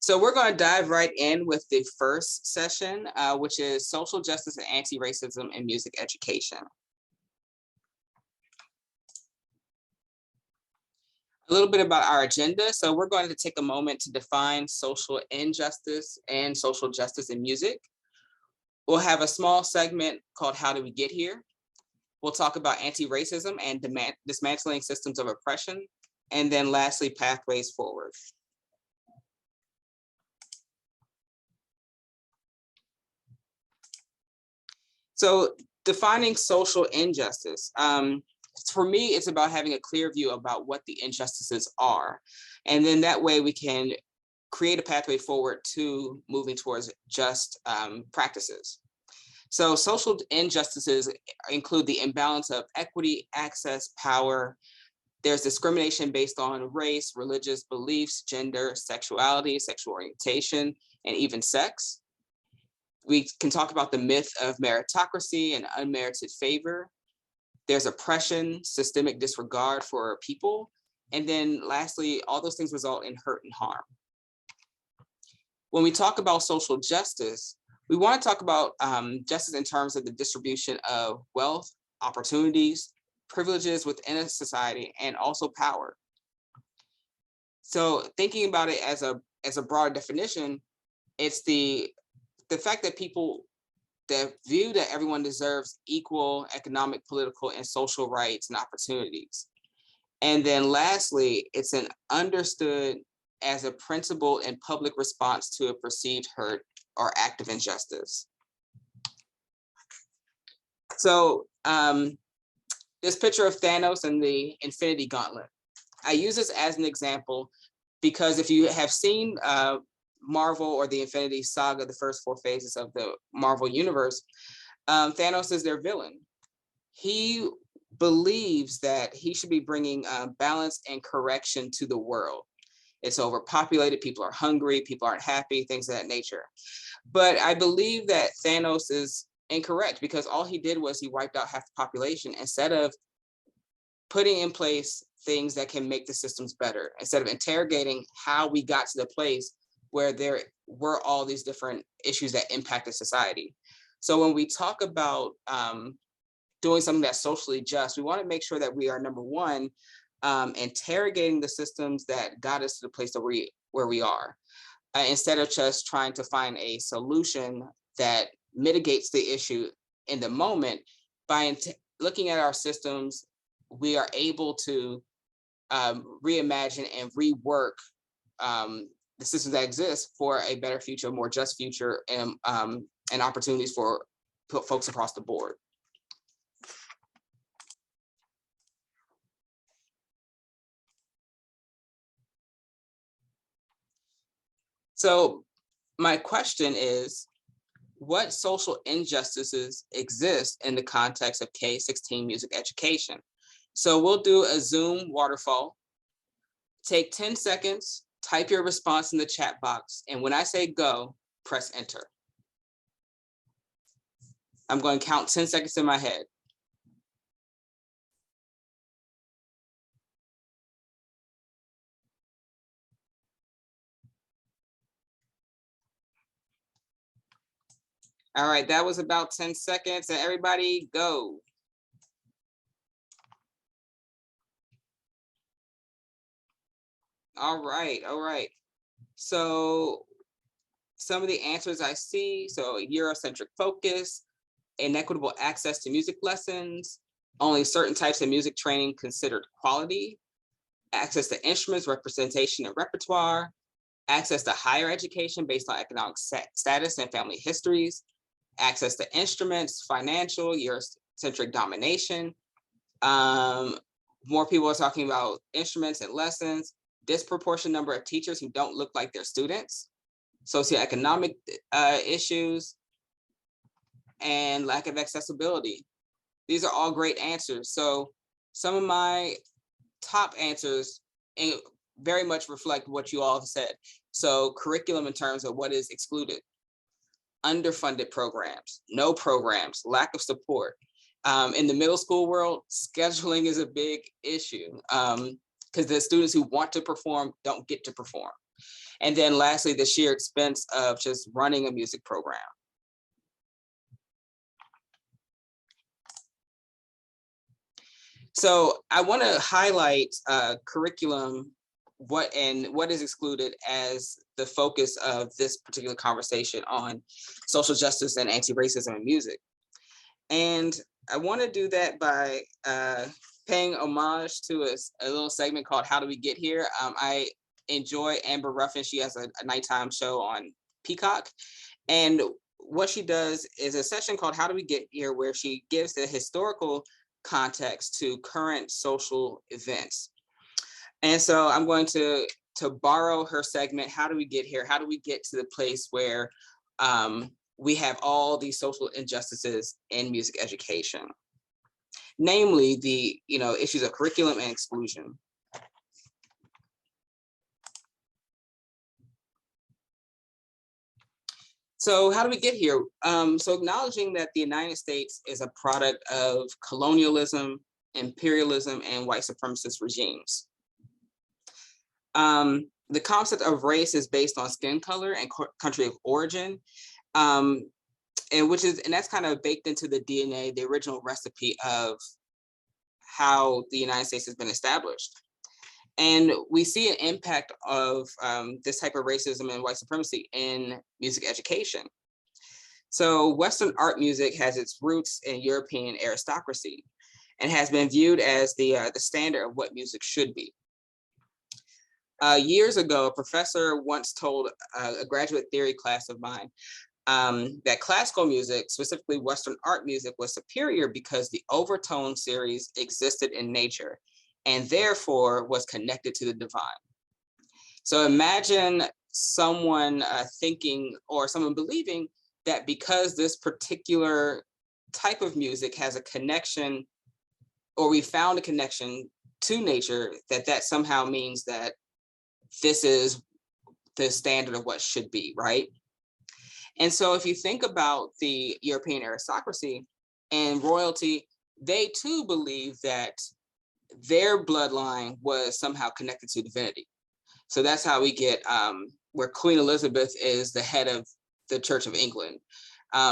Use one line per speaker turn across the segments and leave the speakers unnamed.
So we're going to dive right in with the first session, which is social justice and anti-racism in music education. A little bit about our agenda. So we're going to take a moment to define social injustice and social justice in music. We'll have a small segment called How Did We Get Here? We'll talk about anti-racism and dismantling systems of oppression. And then lastly, pathways forward. So defining social injustice. For me, it's about having a clear view about what the injustices are. And then that way we can create a pathway forward to moving towards just practices. So social injustices include the imbalance of equity, access, power. There's discrimination based on race, religious beliefs, gender, sexuality, sexual orientation, and even sex. We can talk about the myth of meritocracy and unmerited favor. There's oppression, systemic disregard for people. And then lastly, all those things result in hurt and harm. When we talk about social justice, we want to talk about justice in terms of the distribution of wealth, opportunities, privileges within a society, and also power. So thinking about it as a broad definition, it's the fact that people that view that everyone deserves equal economic, political, and social rights and opportunities. And then lastly, it's an understood as a principle and public response to a perceived hurt or act of injustice. So this picture of Thanos and the Infinity Gauntlet. I use this as an example because if you have seen Marvel or the Infinity Saga, the first 4 phases of the Marvel universe, Thanos is their villain. He believes that he should be bringing balance and correction to the world. It's overpopulated, people are hungry, people aren't happy, things of that nature. But I believe that Thanos is incorrect because all he did was he wiped out half the population instead of putting in place things that can make the systems better, instead of interrogating how we got to the place where there were all these different issues that impacted society. So when we talk about doing something that's socially just, we want to make sure that we are, number one, interrogating the systems that got us to the place where we are, instead of just trying to find a solution that mitigates the issue in the moment. By looking at our systems, we are able to reimagine and rework the systems that exist for a better future, a more just future, and opportunities for folks across the board. So my question is, what social injustices exist in the context of K-16 music education? So we'll do a Zoom waterfall. Take 10 seconds, type your response in the chat box, and when I say go, press enter. I'm going to count 10 seconds in my head. All right, that was about 10 seconds, and everybody go. All right. So some of the answers I see, so Eurocentric focus, inequitable access to music lessons, only certain types of music training considered quality, access to instruments, representation, and repertoire, access to higher education based on economic status and family histories, access to instruments, financial, Eurocentric domination. More people are talking about instruments and lessons, disproportionate number of teachers who don't look like their students, socioeconomic issues, and lack of accessibility. These are all great answers. So some of my top answers very much reflect what you all have said. So curriculum in terms of what is excluded, underfunded programs, no programs, lack of support. In the middle school world, scheduling is a big issue because the students who want to perform don't get to perform. And then lastly, the sheer expense of just running a music program. So I want to highlight curriculum, what is excluded as the focus of this particular conversation on social justice and anti-racism in music. And I want to do that by paying homage to a little segment called How Do We Get Here? I enjoy Amber Ruffin. She has a nighttime show on Peacock. And what she does is a session called How Do We Get Here, where she gives the historical context to current social events. And so I'm going to borrow her segment, How Do We Get Here? How do we get to the place where we have all these social injustices in music education, namely the issues of curriculum and exclusion. So how do we get here? So acknowledging that the United States is a product of colonialism, imperialism, and white supremacist regimes. The concept of race is based on skin color and country of origin, and that's kind of baked into the DNA, the original recipe of how the United States has been established. And we see an impact of this type of racism and white supremacy in music education. So Western art music has its roots in European aristocracy and has been viewed as the standard of what music should be. Years ago, a professor once told a graduate theory class of mine that classical music, specifically Western art music, was superior because the overtone series existed in nature and therefore was connected to the divine. So imagine someone thinking or someone believing that because this particular type of music has a connection, or we found a connection to nature, that somehow means that this is the standard of what should be, right? And so if you think about the European aristocracy and royalty, they too believe that their bloodline was somehow connected to divinity. So that's how we get where Queen Elizabeth is the head of the Church of England.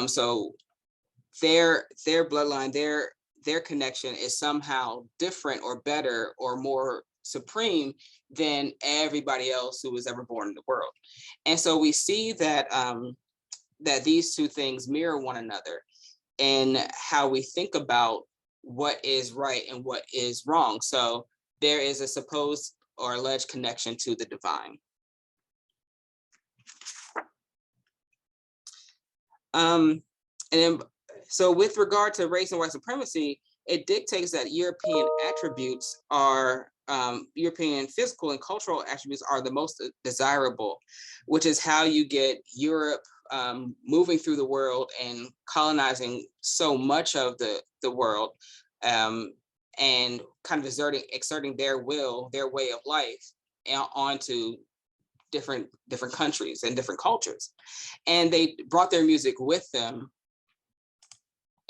So their bloodline, their connection is somehow different or better or more supreme than everybody else who was ever born in the world. And so we see that that these two things mirror one another in how we think about what is right and what is wrong. So there is a supposed or alleged connection to the divine. And then, so with regard to race and white supremacy, it dictates that European attributes are, European physical and cultural attributes are the most desirable, which is how you get Europe moving through the world and colonizing so much of the world, and kind of exerting their will, their way of life onto different countries and different cultures. And they brought their music with them.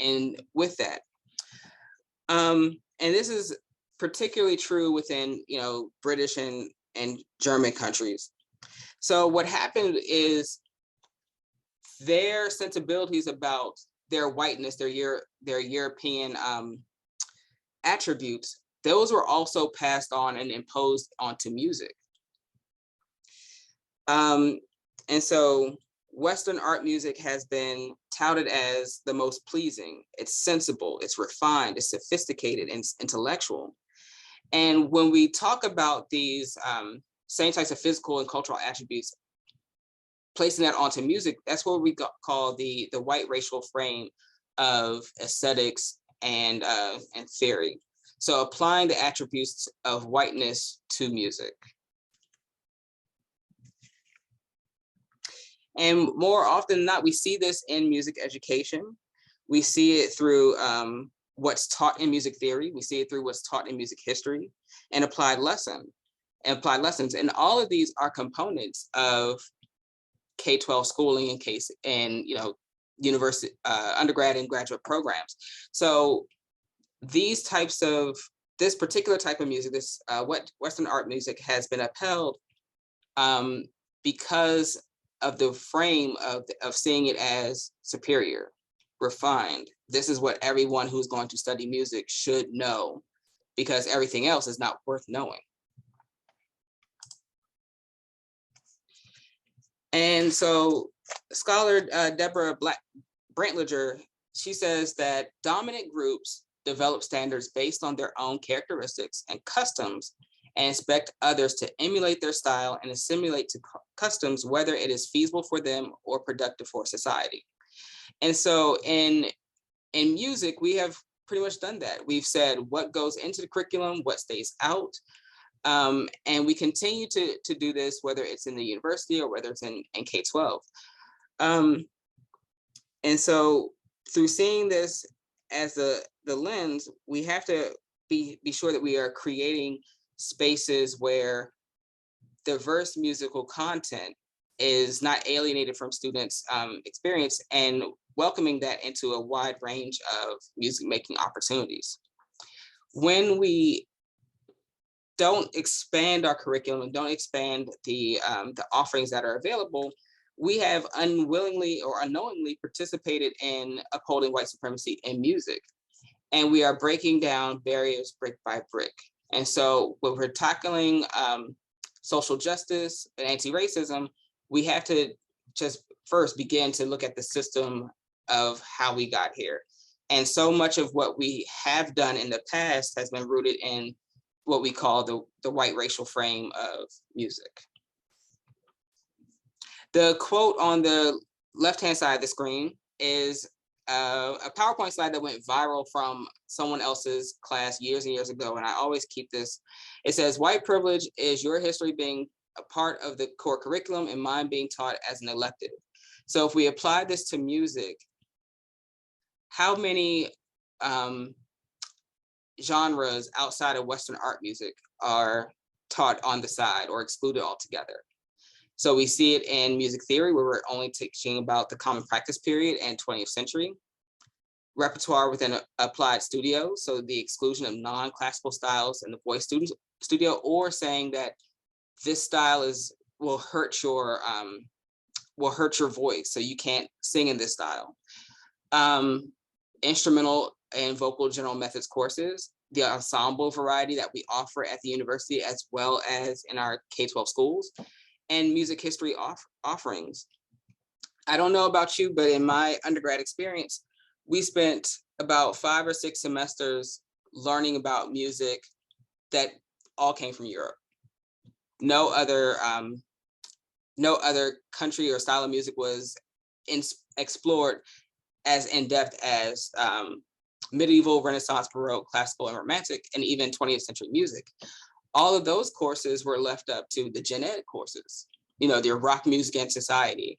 And with that, and this is particularly true within, British and German countries. So what happened is their sensibilities about their whiteness, their European attributes, those were also passed on and imposed onto music. And so Western art music has been touted as the most pleasing. It's sensible, it's refined, it's sophisticated, and intellectual. And when we talk about these same types of physical and cultural attributes, placing that onto music, that's what we call the white racial frame of aesthetics and theory. So applying the attributes of whiteness to music. And more often than not, we see this in music education. We see it through what's taught in music theory. We see it through what's taught in music history and applied lessons. And all of these are components of K-12 schooling and university, undergrad and graduate programs. So this particular type of music, what Western art music has been upheld because of the frame of seeing it as superior, refined. This is what everyone who's going to study music should know, because everything else is not worth knowing. And so scholar Deborah Brantlinger, she says that dominant groups develop standards based on their own characteristics and customs and expect others to emulate their style and assimilate to customs, whether it is feasible for them or productive for society. And so in music, we have pretty much done that. We've said what goes into the curriculum, what stays out. And we continue to do this, whether it's in the university or whether it's in K-12. And so through seeing this as the lens, we have to be sure that we are creating spaces where diverse musical content is not alienated from students' experience, and welcoming that into a wide range of music making opportunities. When we don't expand our curriculum and don't expand the offerings that are available, we have unwillingly or unknowingly participated in upholding white supremacy in music. And we are breaking down barriers brick by brick. And so when we're tackling social justice and anti-racism, we have to just first begin to look at the system of how we got here. And so much of what we have done in the past has been rooted in what we call the white racial frame of music. The quote on the left-hand side of the screen is a PowerPoint slide that went viral from someone else's class years and years ago, and I always keep this. It says, "White privilege is your history being a part of the core curriculum and mine being taught as an elective." So if we apply this to music, how many genres outside of Western art music are taught on the side or excluded altogether? So we see it in music theory, where we're only teaching about the common practice period and 20th century. Repertoire within applied studio, so the exclusion of non-classical styles in the voice studio, or saying that this style will hurt your voice, so you can't sing in this style. Instrumental and vocal general methods courses, the ensemble variety that we offer at the university as well as in our K-12 schools, and music history offerings. I don't know about you, but in my undergrad experience, we spent about 5 or 6 semesters learning about music that all came from Europe. No other country or style of music was explored as in-depth as medieval, Renaissance, Baroque, classical, and Romantic, and even 20th century music. All of those courses were left up to the gen ed courses, your rock music and society,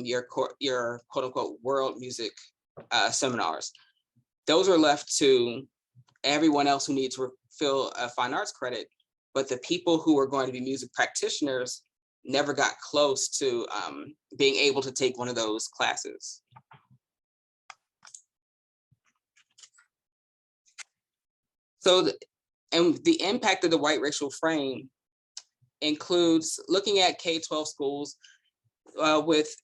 your quote unquote world music seminars. Those are left to everyone else who needs to fill a fine arts credit, but the people who are going to be music practitioners never got close to being able to take one of those classes. So, and the impact of the white racial frame includes looking at K-12 schools with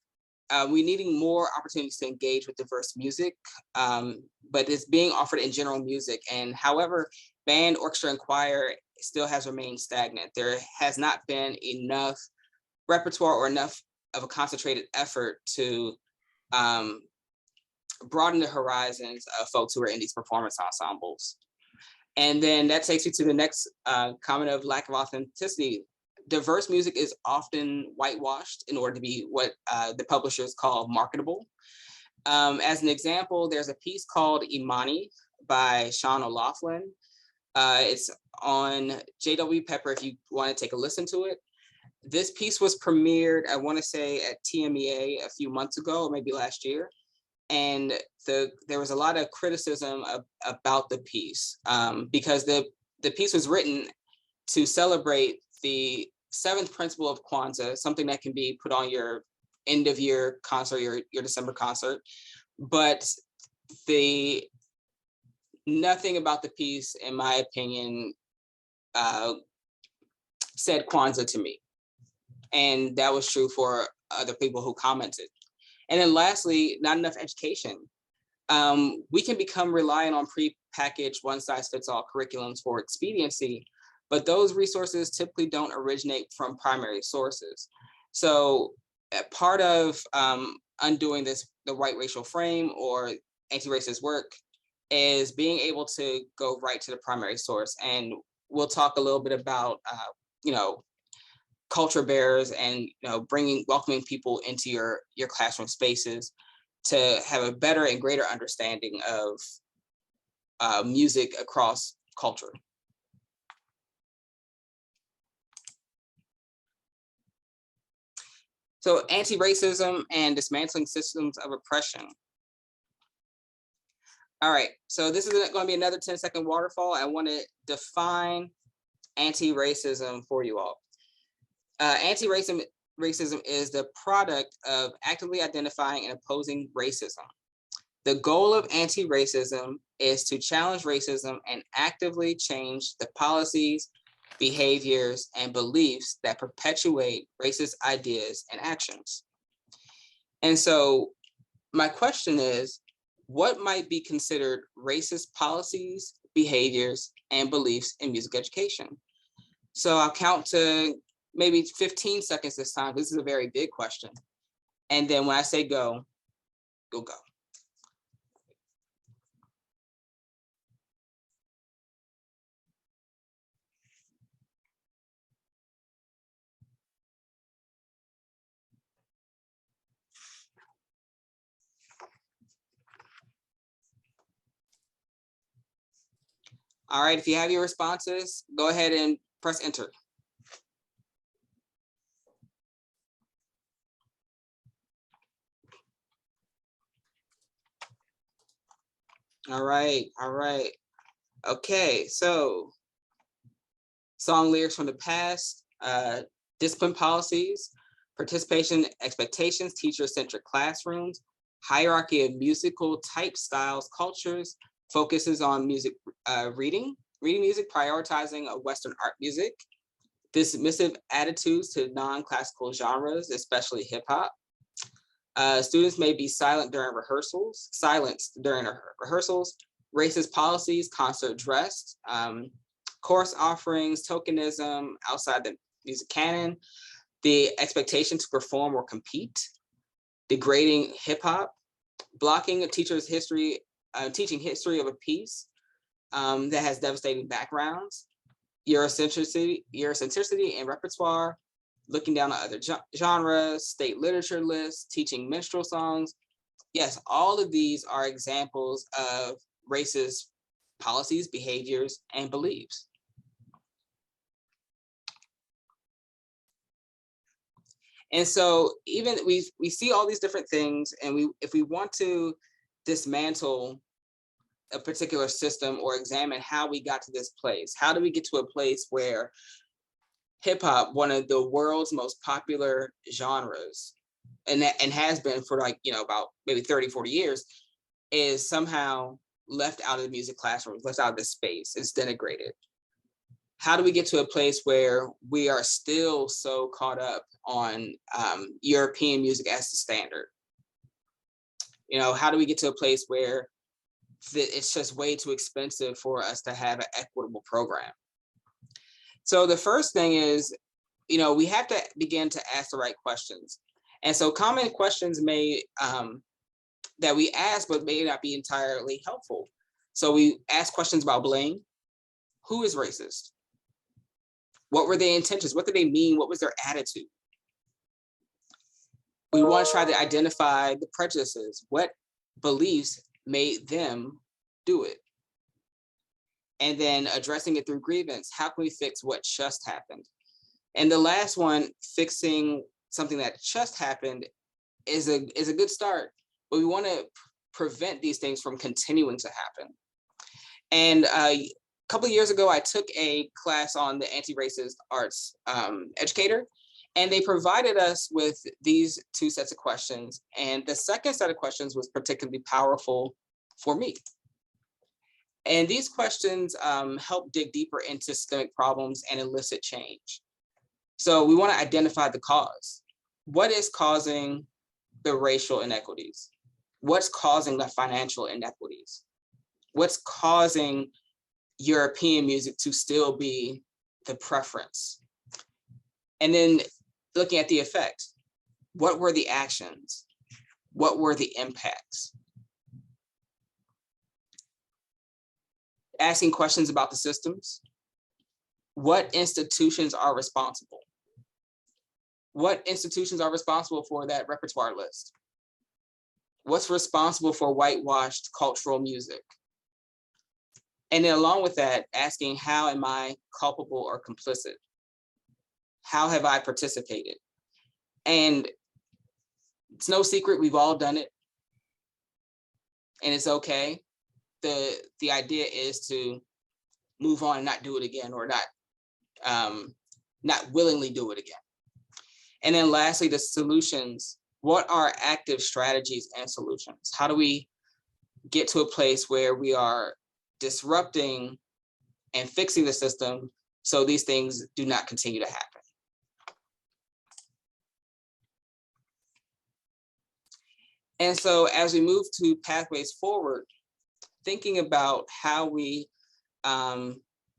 we needing more opportunities to engage with diverse music, but it's being offered in general music. And however, band, orchestra, and choir still has remained stagnant. There has not been enough repertoire or enough of a concentrated effort to broaden the horizons of folks who are in these performance ensembles. And then that takes you to the next comment of lack of authenticity. Diverse music is often whitewashed in order to be what the publishers call marketable. As an example, there's a piece called Imani by Sean O'Loughlin. It's on JW Pepper if you want to take a listen to it. This piece was premiered, I want to say, at TMEA a few months ago, or maybe last year. And there was a lot of criticism about the piece because the piece was written to celebrate the 7th principle of Kwanzaa, something that can be put on your end of year concert, your December concert. But nothing about the piece, in my opinion, said Kwanzaa to me. And that was true for other people who commented. And then lastly, not enough education. We can become reliant on pre-packaged one-size-fits-all curriculums for expediency, but those resources typically don't originate from primary sources. So part of undoing the white racial frame or anti-racist work is being able to go right to the primary source. And we'll talk a little bit about, culture bearers and welcoming people into your classroom spaces to have a better and greater understanding of music across culture. So anti-racism and dismantling systems of oppression. All right, so this is going to be another 10-second waterfall. I want to define anti-racism for you all. Anti-racism is the product of actively identifying and opposing racism. The goal of anti-racism is to challenge racism and actively change the policies, behaviors, and beliefs that perpetuate racist ideas and actions. And so my question is, what might be considered racist policies, behaviors, and beliefs in music education? So I'll count to maybe 15 seconds this time. This is a very big question. And then when I say go, go, go. All right, if you have your responses, go ahead and press enter. All right. Okay, so song lyrics from the past, discipline policies, participation expectations, teacher-centric classrooms, hierarchy of musical type styles, cultures, focuses on music reading music, prioritizing of Western art music, dismissive attitudes to non-classical genres, especially hip hop. Students may be silenced during rehearsals, racist policies, concert dress, course offerings, tokenism outside the music canon, the expectation to perform or compete, degrading hip hop, blocking a teacher's history, teaching history of a piece that has devastating backgrounds, Eurocentricity and repertoire, looking down on other genres, state literature lists, teaching minstrel songs. Yes, all of these are examples of racist policies, behaviors, and beliefs. And so even we see all these different things, and if we want to dismantle a particular system or examine how we got to this place, how do we get to a place where hip hop, one of the world's most popular genres, and has been for about maybe 30, 40 years, is somehow left out of the music classrooms, left out of the space, it's denigrated. How do we get to a place where we are still so caught up on European music as the standard? How do we get to a place where it's just way too expensive for us to have an equitable program? So the first thing is, we have to begin to ask the right questions. And so common questions that we ask, but may not be entirely helpful. So we ask questions about blame. Who is racist? What were their intentions? What did they mean? What was their attitude? We want to try to identify the prejudices. What beliefs made them do it? And then addressing it through grievance. How can we fix what just happened? And the last one, fixing something that just happened, is a good start, but we want to prevent these things from continuing to happen. And a couple of years ago, I took a class on the anti-racist arts educator, and they provided us with these two sets of questions. And the second set of questions was particularly powerful for me. And these questions help dig deeper into systemic problems and elicit change. So we want to identify the cause. What is causing the racial inequities? What's causing the financial inequities? What's causing European music to still be the preference? And then looking at the effect, what were the actions? What were the impacts? Asking questions about the systems. What institutions are responsible? What institutions are responsible for that repertoire list? What's responsible for whitewashed cultural music? And then along with that, asking, how am I culpable or complicit? How have I participated? And it's no secret, we've all done it. And it's okay. The idea is to move on and not do it again, or not willingly do it again. And then lastly, the solutions. What are active strategies and solutions? How do we get to a place where we are disrupting and fixing the system so these things do not continue to happen? And so as we move to pathways forward, thinking about how we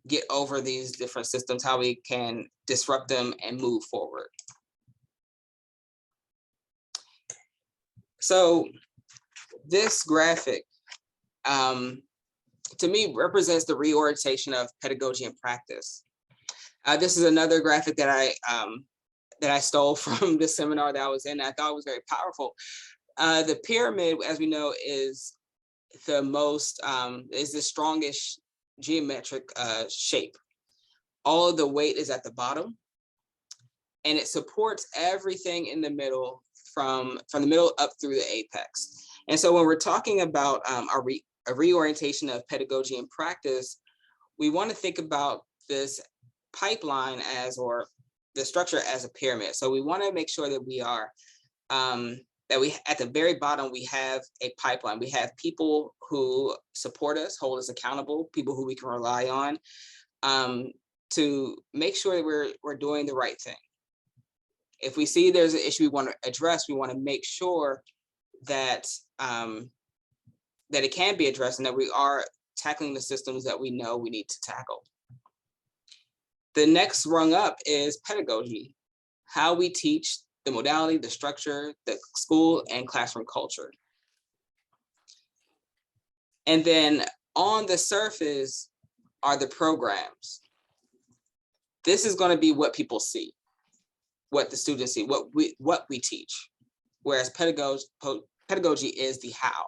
get over these different systems, how we can disrupt them and move forward. So this graphic, to me, represents the reorientation of pedagogy and practice. This is another graphic that I stole from the seminar that I was in. I thought it was very powerful. The pyramid, as we know, is the strongest geometric shape. All of the weight is at the bottom, and it supports everything in the middle, from the middle up through the apex. And so when we're talking about a reorientation of pedagogy and practice, we want to think about this pipeline or the structure as a pyramid. So we want to make sure that we are at the very bottom, we have a pipeline. We have people who support us, hold us accountable, people who we can rely on to make sure that we're doing the right thing. If we see there's an issue we want to address, we want to make sure that that it can be addressed and that we are tackling the systems that we know we need to tackle. The next rung up is pedagogy, how we teach, the modality, the structure, the school and classroom culture. And then on the surface are the programs. This is going to be what people see, what the students see, what we teach, whereas pedagogy is the how.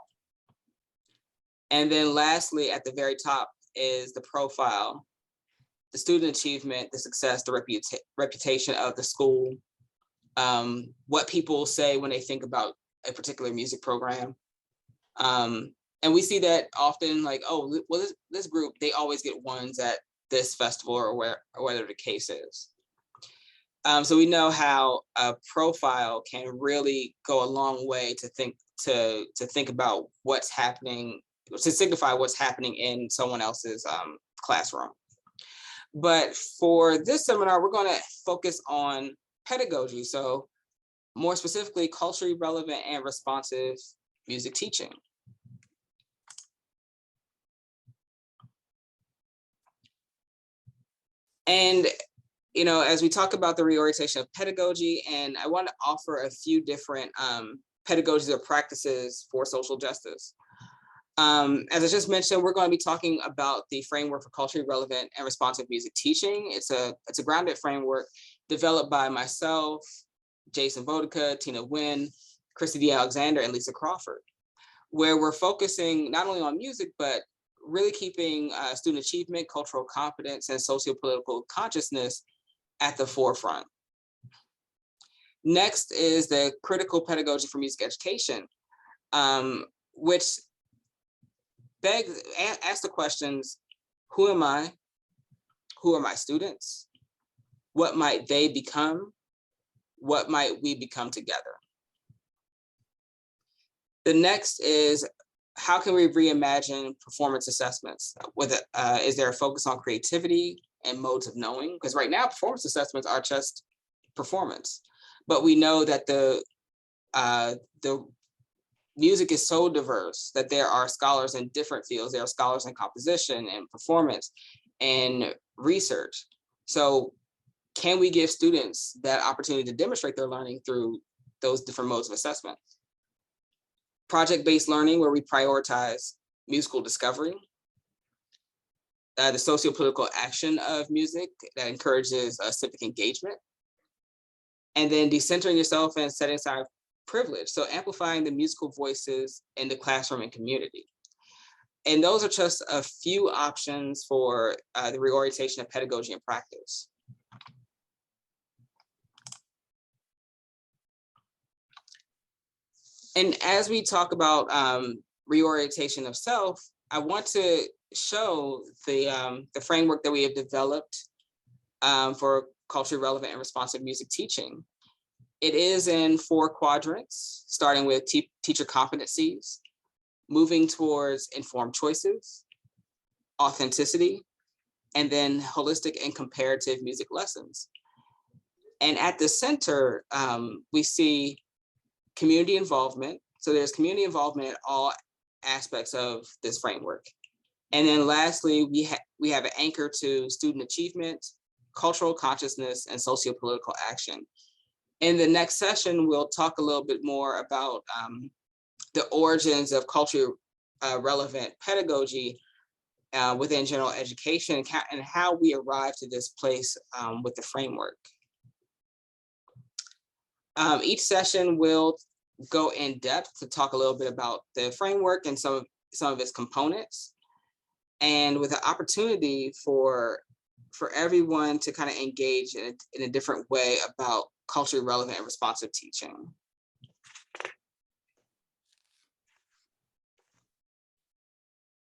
And then lastly, at the very top is the profile, the student achievement, the success, the reputation of the school, what people say when they think about a particular music program. And we see that often, like, oh, well, this group, they always get ones at this festival or whatever the case is. So we know how a profile can really go a long way to think about what's happening, to signify what's happening in someone else's classroom. But for this seminar, we're going to focus on pedagogy. So more specifically, culturally relevant and responsive music teaching. And, you know, as we talk about the reorientation of pedagogy, and I want to offer a few different pedagogies or practices for social justice. As I just mentioned, we're going to be talking about the framework for culturally relevant and responsive music teaching. It's a grounded framework developed by myself, Jason Bodica, Tina Nguyen, Christy D. Alexander, and Lisa Crawford, where we're focusing not only on music, but really keeping student achievement, cultural competence, and socio-political consciousness at the forefront. Next is the critical pedagogy for music education, which asks the questions: who am I? Who are my students? What might they become? What might we become together? The next is, how can we reimagine performance assessments? Is there a focus on creativity and modes of knowing? Because right now, performance assessments are just performance. But we know that the music is so diverse that there are scholars in different fields. There are scholars in composition and performance and research. So can we give students that opportunity to demonstrate their learning through those different modes of assessment? Project-based learning, where we prioritize musical discovery. The socio-political action of music that encourages civic engagement. And then decentering yourself and setting aside privilege. So amplifying the musical voices in the classroom and community. And those are just a few options for the reorientation of pedagogy and practice. And as we talk about reorientation of self, I want to show the framework that we have developed for culturally relevant and responsive music teaching. It is in 4 quadrants, starting with teacher competencies, moving towards informed choices, authenticity, and then holistic and comparative music lessons. And at the center, we see community involvement. So there's community involvement in all aspects of this framework. And then lastly, we have an anchor to student achievement, cultural consciousness, and socio-political action. In the next session, we'll talk a little bit more about the origins of culturally relevant pedagogy within general education and how we arrived to this place with the framework. Each session will go in depth to talk a little bit about the framework and some of its components, and with an opportunity for everyone to kind of engage in a different way about culturally relevant and responsive teaching.